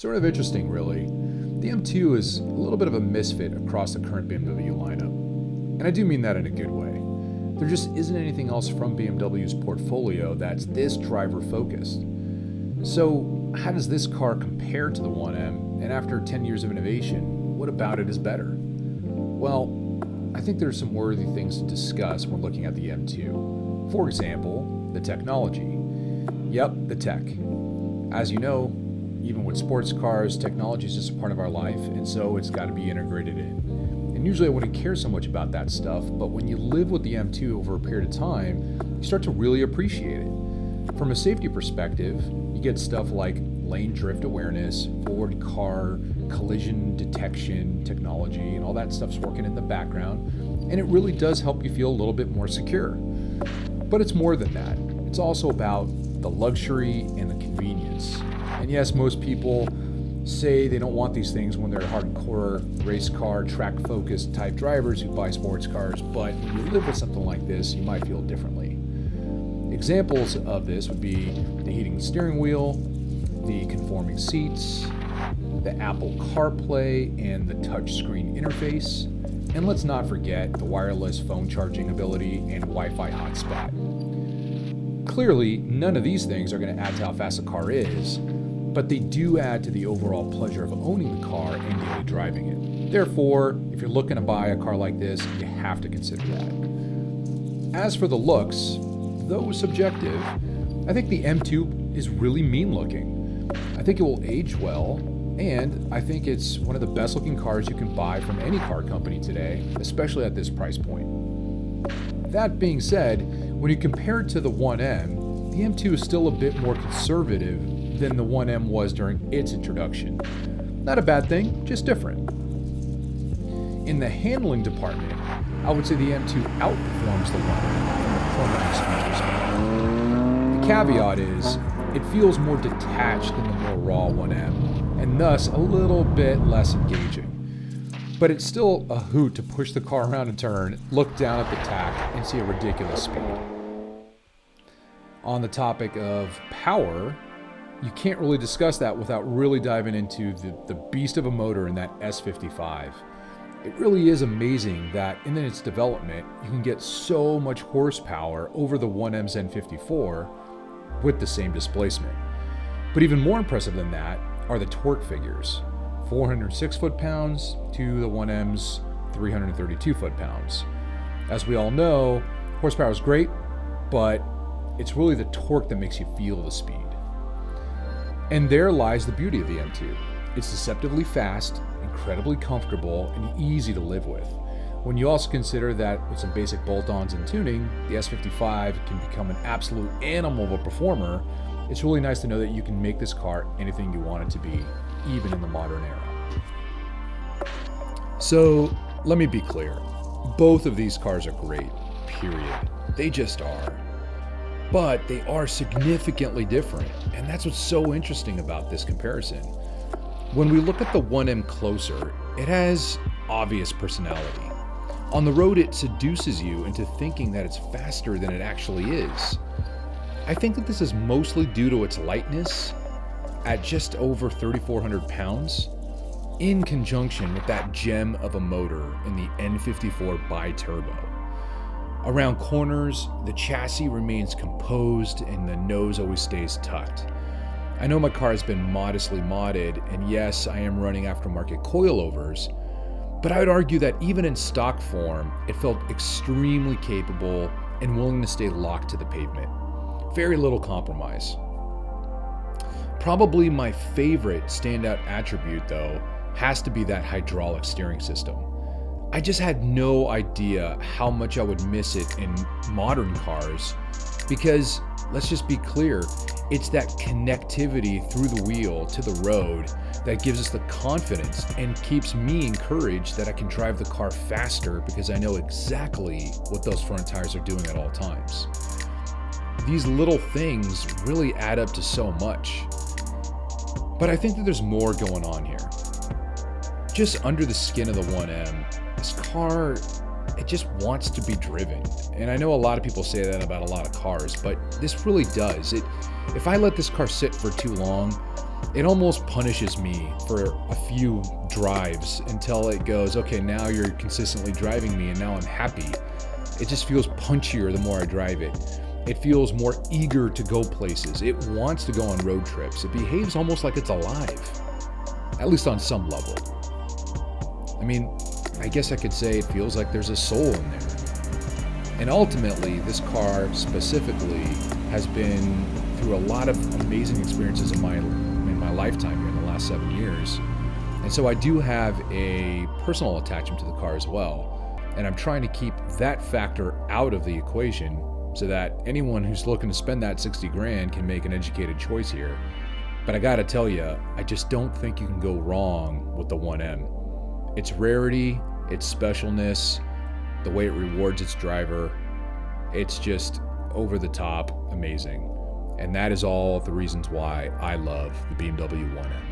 Sort of interesting, really. The M2 is a little bit of a misfit across the current BMW lineup. And I do mean that in a good way. There just isn't anything else from BMW's portfolio that's this driver-focused. So how does this car compare to the 1M? And after 10 years of innovation, what about it is better? Well, I think there's some worthy things to discuss when looking at the M2. For example, the technology. Yep, the tech. As you know, even with sports cars, technology is just a part of our life, and so it's got to be integrated in. And usually I wouldn't care so much about that stuff, but when you live with the M2 over a period of time, you start to really appreciate it. From a safety perspective, you get stuff like lane drift awareness, forward car collision detection technology, and all that stuff's working in the background, and it really does help you feel a little bit more secure. But it's more than that. It's also about the luxury and the convenience. And yes, most people say they don't want these things when they're hardcore race car, track-focused type drivers who buy sports cars, but when you live with something like this, you might feel differently. Examples of this would be the heating steering wheel, the conforming seats, the Apple CarPlay and the touchscreen interface, and let's not forget the wireless phone charging ability and Wi-Fi hotspot. Clearly, none of these things are going to add to how fast a car is, but they do add to the overall pleasure of owning the car and daily driving it. Therefore, if you're looking to buy a car like this, you have to consider that. As for the looks, though subjective, I think the M2 is really mean looking. I think it will age well, and I think it's one of the best looking cars you can buy from any car company today, especially at this price point. That being said, when you compare it to the 1M, the M2 is still a bit more conservative than the 1M was during its introduction. Not a bad thing, just different. In the handling department, I would say the M2 outperforms the 1M from a performance perspective. The caveat is, it feels more detached than the more raw 1M, and thus a little bit less engaging. But it's still a hoot to push the car around a turn, look down at the tack, and see a ridiculous speed. On the topic of power, you can't really discuss that without really diving into the beast of a motor in that S55. It really is amazing that in its development, you can get so much horsepower over the 1M's N54 with the same displacement. But even more impressive than that are the torque figures. 406 foot-pounds to the 1M's 332 foot-pounds. As we all know, horsepower is great, but it's really the torque that makes you feel the speed. And there lies the beauty of the M2. It's deceptively fast, incredibly comfortable, and easy to live with. When you also consider that with some basic bolt-ons and tuning, the S55 can become an absolute animal of a performer, it's really nice to know that you can make this car anything you want it to be, even in the modern era. So let me be clear, both of these cars are great, period. They just are. But they are significantly different, and that's what's so interesting about this comparison. When we look at the 1M closer, it has obvious personality. On the road, it seduces you into thinking that it's faster than it actually is. I think that this is mostly due to its lightness at just over 3,400 pounds, in conjunction with that gem of a motor in the N54 bi-turbo. Around corners, the chassis remains composed and the nose always stays tucked. I know my car has been modestly modded, and yes, I am running aftermarket coilovers, but I would argue that even in stock form, it felt extremely capable and willing to stay locked to the pavement. Very little compromise. Probably my favorite standout attribute, though, has to be that hydraulic steering system. I just had no idea how much I would miss it in modern cars because, let's just be clear, it's that connectivity through the wheel to the road that gives us the confidence and keeps me encouraged that I can drive the car faster because I know exactly what those front tires are doing at all times. These little things really add up to so much. But I think that there's more going on here. Just under the skin of the 1M, this car, it just wants to be driven. And I know a lot of people say that about a lot of cars, but this really does. If I let this car sit for too long, it almost punishes me for a few drives until it goes, okay, now you're consistently driving me and now I'm happy. It just feels punchier the more I drive it. It feels more eager to go places. It wants to go on road trips. It behaves almost like it's alive, at least on some level. I mean, I guess I could say it feels like there's a soul in there. And ultimately, this car specifically has been through a lot of amazing experiences in my lifetime here in the last 7 years. And so I do have a personal attachment to the car as well. And I'm trying to keep that factor out of the equation so that anyone who's looking to spend that 60 grand can make an educated choice here. But I gotta tell you, I just don't think you can go wrong with the 1M. Its rarity, its specialness, the way it rewards its driver, it's just over the top amazing. And that is all the reasons why I love the BMW 1M.